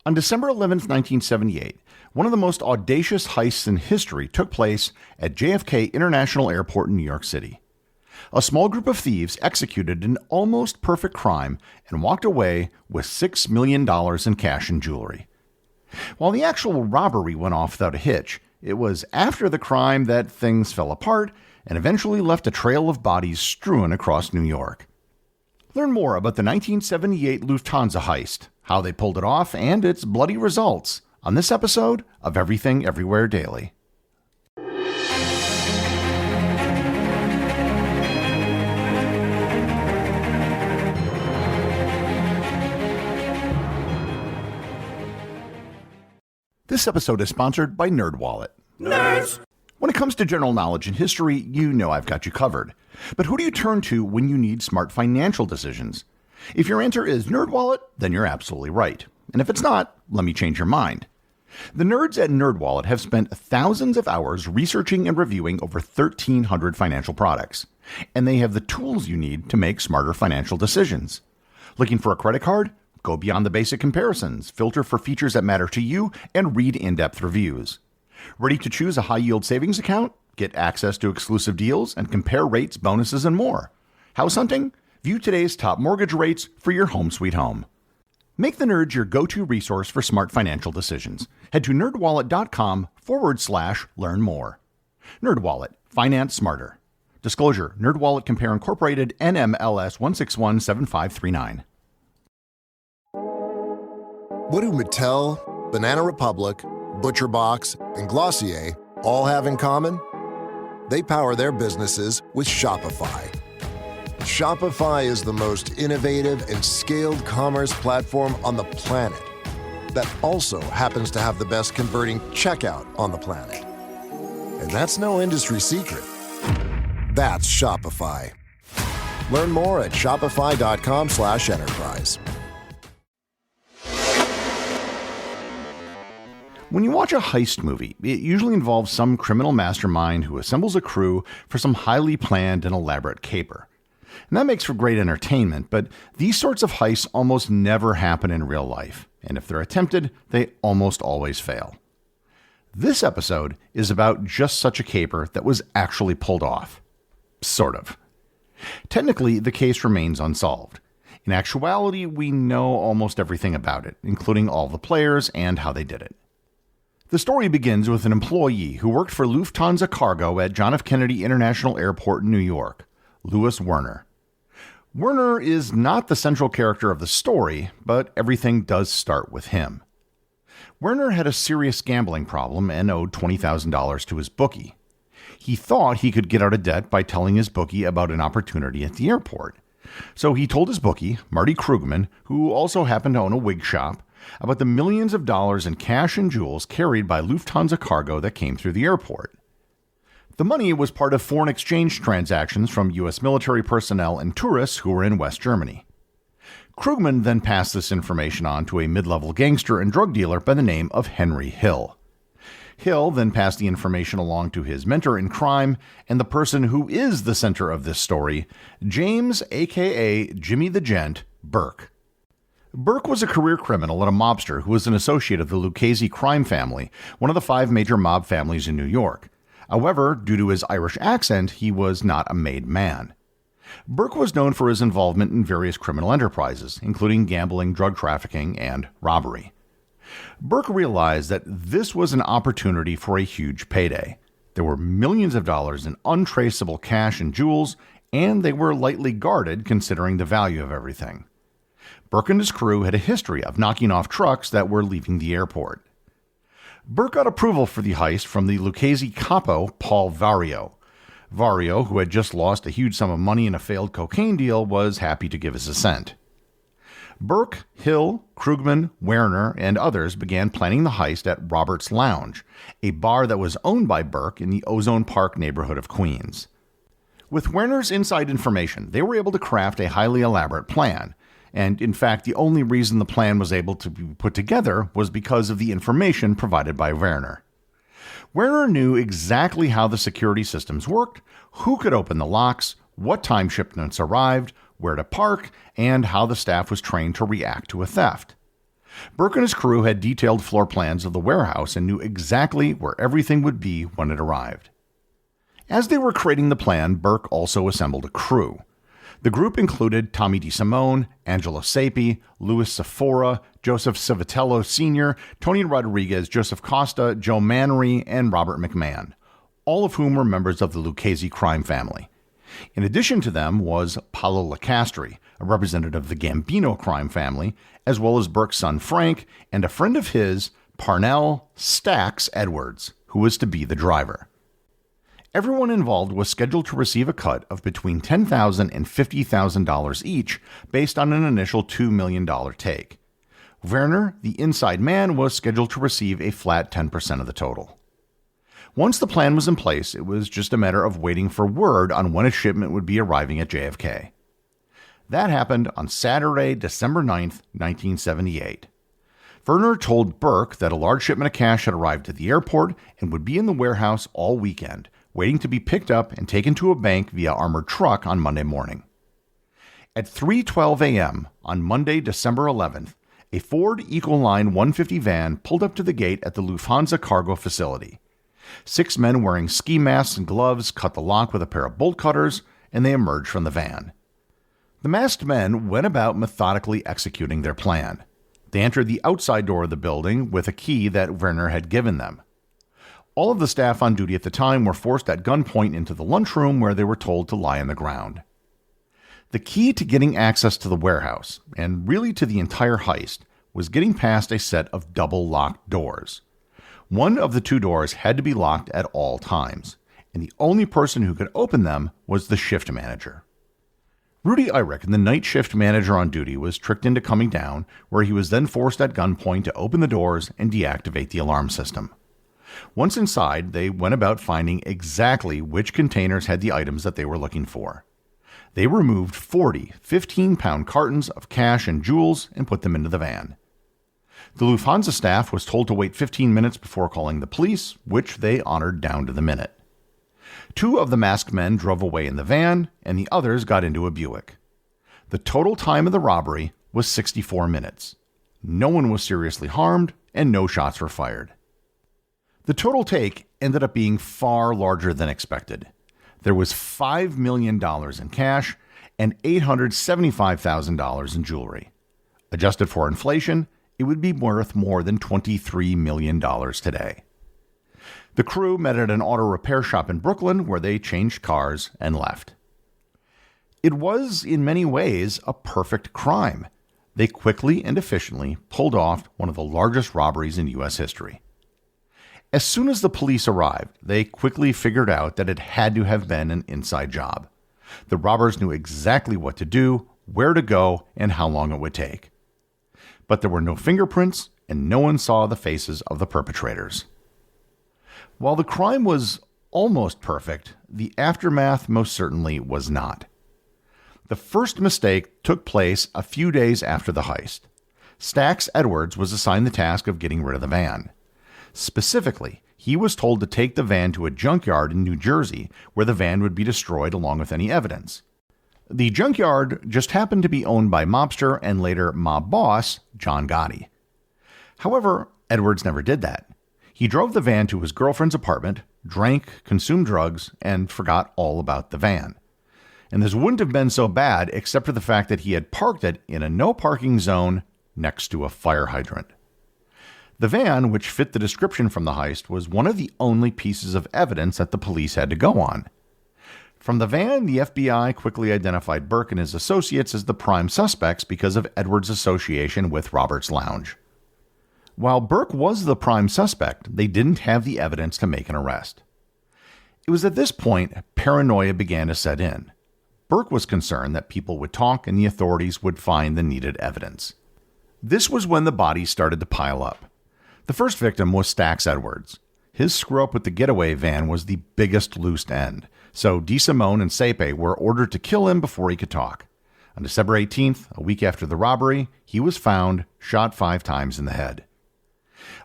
On December 11, 1978, one of the most audacious heists in history took place at JFK International Airport in New York City. A small group of thieves executed an almost perfect crime and walked away with $6 million in cash and jewelry. While the actual robbery went off without a hitch, it was after the crime that things fell apart and eventually left a trail of bodies strewn across New York. Learn more about the 1978 Lufthansa heist, how they pulled it off, and its bloody results on this episode of Everything Everywhere Daily. This episode is sponsored by NerdWallet. Nerds! When it comes to general knowledge and history, you know I've got you covered. But who do you turn to when you need smart financial decisions? If your answer is NerdWallet, then you're absolutely right. And if it's not, let me change your mind. The nerds at NerdWallet have spent thousands of hours researching and reviewing over 1,300 financial products. And they have the tools you need to make smarter financial decisions. Looking for a credit card? Go beyond the basic comparisons, filter for features that matter to you, and read in-depth reviews. Ready to choose a high-yield savings account? Get access to exclusive deals and compare rates, bonuses, and more. House hunting? View today's top mortgage rates for your home sweet home. Make the Nerds your go-to resource for smart financial decisions. Head to nerdwallet.com/learn more. NerdWallet. Finance smarter. Disclosure. NerdWallet Compare Incorporated, NMLS 1617539. What do Mattel, Banana Republic, ButcherBox, and Glossier all have in common? They power their businesses with Shopify. Shopify is the most innovative and scaled commerce platform on the planet that also happens to have the best converting checkout on the planet. And that's no industry secret. That's Shopify. Learn more at shopify.com/enterprise. When you watch a heist movie, it usually involves some criminal mastermind who assembles a crew for some highly planned and elaborate caper. And that makes for great entertainment, but these sorts of heists almost never happen in real life, and if they're attempted, they almost always fail. This episode is about just such a caper that was actually pulled off. Sort of. Technically, the case remains unsolved. In actuality, we know almost everything about it, including all the players and how they did it. The story begins with an employee who worked for Lufthansa Cargo at John F. Kennedy International Airport in New York, Louis Werner. Werner is not the central character of the story, but everything does start with him. Werner had a serious gambling problem and owed $20,000 to his bookie. He thought he could get out of debt by telling his bookie about an opportunity at the airport. So he told his bookie, Marty Krugman, who also happened to own a wig shop, about the millions of dollars in cash and jewels carried by Lufthansa Cargo that came through the airport. The money was part of foreign exchange transactions from U.S. military personnel and tourists who were in West Germany. Krugman then passed this information on to a mid-level gangster and drug dealer by the name of Henry Hill. Hill then passed the information along to his mentor in crime and the person who is the center of this story, James, a.k.a. Jimmy the Gent, Burke. Burke was a career criminal and a mobster who was an associate of the Lucchese crime family, one of the 5 major mob families in New York. However, due to his Irish accent, he was not a made man. Burke was known for his involvement in various criminal enterprises, including gambling, drug trafficking, and robbery. Burke realized that this was an opportunity for a huge payday. There were millions of dollars in untraceable cash and jewels, and they were lightly guarded considering the value of everything. Burke and his crew had a history of knocking off trucks that were leaving the airport. Burke got approval for the heist from the Lucchese capo, Paul Vario. Vario, who had just lost a huge sum of money in a failed cocaine deal, was happy to give his assent. Burke, Hill, Krugman, Werner, and others began planning the heist at Robert's Lounge, a bar that was owned by Burke in the Ozone Park neighborhood of Queens. With Werner's inside information, they were able to craft a highly elaborate plan. And in fact, the only reason the plan was able to be put together was because of the information provided by Werner. Werner knew exactly how the security systems worked, who could open the locks, what time shipments arrived, where to park, and how the staff was trained to react to a theft. Burke and his crew had detailed floor plans of the warehouse and knew exactly where everything would be when it arrived. As they were creating the plan, Burke also assembled a crew. The group included Tommy DeSimone, Angelo Sapi, Louis Sephora, Joseph Civitello Sr., Tony Rodriguez, Joseph Costa, Joe Mannery, and Robert McMahon, all of whom were members of the Lucchese crime family. In addition to them was Paolo Licastri, a representative of the Gambino crime family, as well as Burke's son Frank, and a friend of his, Parnell Stacks Edwards, who was to be the driver. Everyone involved was scheduled to receive a cut of between $10,000 and $50,000 each, based on an initial $2 million take. Werner, the inside man, was scheduled to receive a flat 10% of the total. Once the plan was in place, it was just a matter of waiting for word on when a shipment would be arriving at JFK. That happened on Saturday, December 9th, 1978. Werner told Burke that a large shipment of cash had arrived at the airport and would be in the warehouse all weekend, waiting to be picked up and taken to a bank via armored truck on Monday morning. At 3:12 a.m. on Monday, December 11th, a Ford Ecoline 150 van pulled up to the gate at the Lufthansa cargo facility. 6 men wearing ski masks and gloves cut the lock with a pair of bolt cutters, and they emerged from the van. The masked men went about methodically executing their plan. They entered the outside door of the building with a key that Werner had given them. All of the staff on duty at the time were forced at gunpoint into the lunchroom where they were told to lie on the ground. The key to getting access to the warehouse, and really to the entire heist, was getting past a set of double-locked doors. One of the 2 doors had to be locked at all times, and the only person who could open them was the shift manager. Rudy Eyrich, the night shift manager on duty, was tricked into coming down, where he was then forced at gunpoint to open the doors and deactivate the alarm system. Once inside, they went about finding exactly which containers had the items that they were looking for. They removed 40 15-pound cartons of cash and jewels and put them into the van. The Lufthansa staff was told to wait 15 minutes before calling the police, which they honored down to the minute. 2 of the masked men drove away in the van, and the others got into a Buick. The total time of the robbery was 64 minutes. No one was seriously harmed, and no shots were fired. The total take ended up being far larger than expected. There was $5 million in cash and $875,000 in jewelry. Adjusted for inflation, it would be worth more than $23 million today. The crew met at an auto repair shop in Brooklyn where they changed cars and left. It was, in many ways, a perfect crime. They quickly and efficiently pulled off one of the largest robberies in U.S. history. As soon as the police arrived, they quickly figured out that it had to have been an inside job. The robbers knew exactly what to do, where to go, and how long it would take. But there were no fingerprints, and no one saw the faces of the perpetrators. While the crime was almost perfect, the aftermath most certainly was not. The first mistake took place a few days after the heist. Stacks Edwards was assigned the task of getting rid of the van. Specifically, he was told to take the van to a junkyard in New Jersey where the van would be destroyed along with any evidence. The junkyard just happened to be owned by mobster and later mob boss John Gotti. However, Edwards never did that. He drove the van to his girlfriend's apartment, drank, consumed drugs, and forgot all about the van. And this wouldn't have been so bad except for the fact that he had parked it in a no parking zone next to a fire hydrant. The van, which fit the description from the heist, was one of the only pieces of evidence that the police had to go on. From the van, the FBI quickly identified Burke and his associates as the prime suspects because of Edwards' association with Robert's Lounge. While Burke was the prime suspect, they didn't have the evidence to make an arrest. It was at this point paranoia began to set in. Burke was concerned that people would talk and the authorities would find the needed evidence. This was when the bodies started to pile up. The first victim was Stacks Edwards. His screw-up with the getaway van was the biggest loose end, so DeSimone and Sape were ordered to kill him before he could talk. On December 18th, a week after the robbery, he was found, shot 5 times in the head.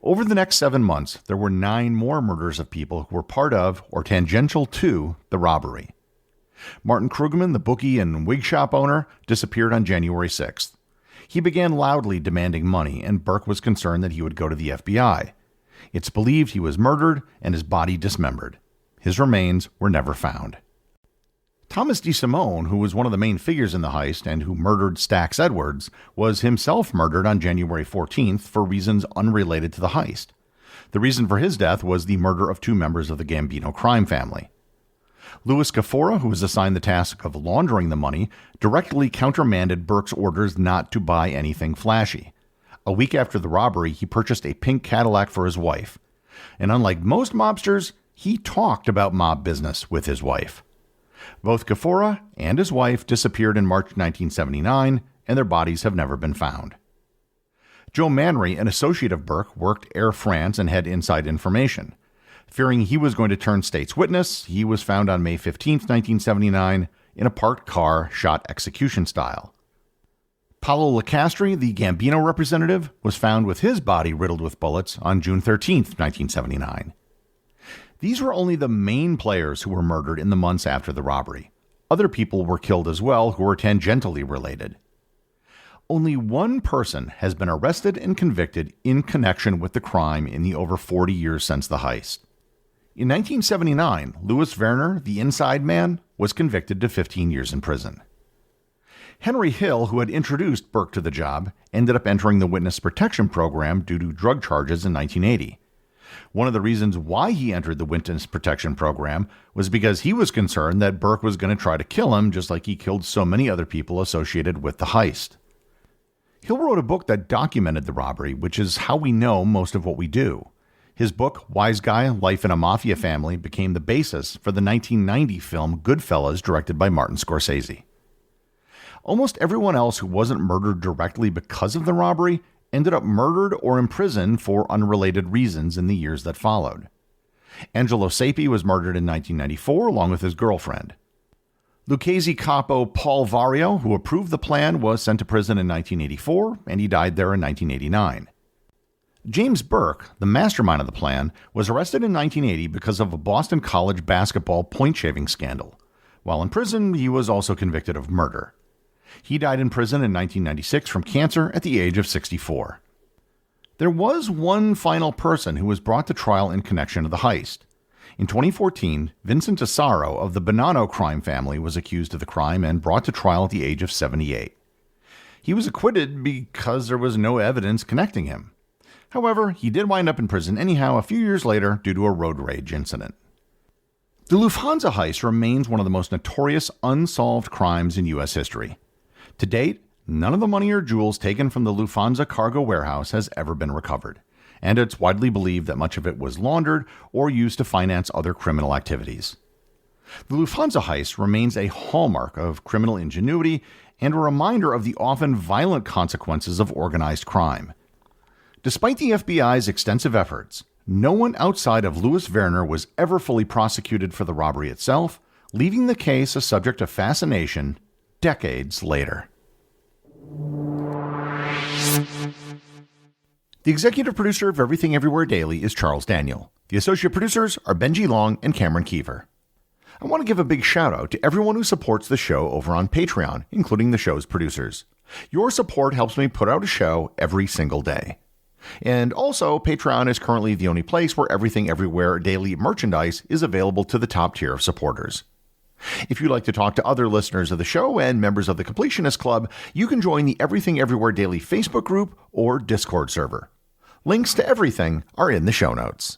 Over the next 7 months, there were 9 more murders of people who were part of or tangential to the robbery. Martin Krugman, the bookie and wig shop owner, disappeared on January 6th. He began loudly demanding money, and Burke was concerned that he would go to the FBI. It's believed he was murdered and his body dismembered. His remains were never found. Thomas DeSimone, who was one of the main figures in the heist and who murdered Stax Edwards, was himself murdered on January 14th for reasons unrelated to the heist. The reason for his death was the murder of 2 members of the Gambino crime family. Louis Kieffer, who was assigned the task of laundering the money, directly countermanded Burke's orders not to buy anything flashy. A week after the robbery, he purchased a pink Cadillac for his wife. And unlike most mobsters, he talked about mob business with his wife. Both Kieffer and his wife disappeared in March 1979, and their bodies have never been found. Joe Manry, an associate of Burke, worked Air France and had inside information. Fearing he was going to turn state's witness, he was found on May 15, 1979, in a parked car shot execution style. Paolo Lacastri, the Gambino representative, was found with his body riddled with bullets on June 13, 1979. These were only the main players who were murdered in the months after the robbery. Other people were killed as well who were tangentially related. Only one person has been arrested and convicted in connection with the crime in the over 40 years since the heist. In 1979, Louis Werner, the inside man, was convicted to 15 years in prison. Henry Hill, who had introduced Burke to the job, ended up entering the witness protection program due to drug charges in 1980. One of the reasons why he entered the witness protection program was because he was concerned that Burke was going to try to kill him just like he killed so many other people associated with the heist. Hill wrote a book that documented the robbery, which is how we know most of what we do. His book, Wise Guy, Life in a Mafia Family, became the basis for the 1990 film Goodfellas, directed by Martin Scorsese. Almost everyone else who wasn't murdered directly because of the robbery ended up murdered or imprisoned for unrelated reasons in the years that followed. Angelo Sapi was murdered in 1994 along with his girlfriend. Lucchese capo Paul Vario, who approved the plan, was sent to prison in 1984, and he died there in 1989. James Burke, the mastermind of the plan, was arrested in 1980 because of a Boston College basketball point-shaving scandal. While in prison, he was also convicted of murder. He died in prison in 1996 from cancer at the age of 64. There was one final person who was brought to trial in connection to the heist. In 2014, Vincent Asaro of the Bonanno crime family was accused of the crime and brought to trial at the age of 78. He was acquitted because there was no evidence connecting him. However, he did wind up in prison anyhow a few years later due to a road rage incident. The Lufthansa heist remains one of the most notorious unsolved crimes in U.S. history. To date, none of the money or jewels taken from the Lufthansa cargo warehouse has ever been recovered, and it's widely believed that much of it was laundered or used to finance other criminal activities. The Lufthansa heist remains a hallmark of criminal ingenuity and a reminder of the often violent consequences of organized crime. Despite the FBI's extensive efforts, no one outside of Louis Werner was ever fully prosecuted for the robbery itself, leaving the case a subject of fascination decades later. The executive producer of Everything Everywhere Daily is Charles Daniel. The associate producers are Benji Long and Cameron Kieffer. I want to give a big shout out to everyone who supports the show over on Patreon, including the show's producers. Your support helps me put out a show every single day. And also, Patreon is currently the only place where Everything Everywhere Daily merchandise is available to the top tier of supporters. If you'd like to talk to other listeners of the show and members of the Completionist Club, you can join the Everything Everywhere Daily Facebook group or Discord server. Links to everything are in the show notes.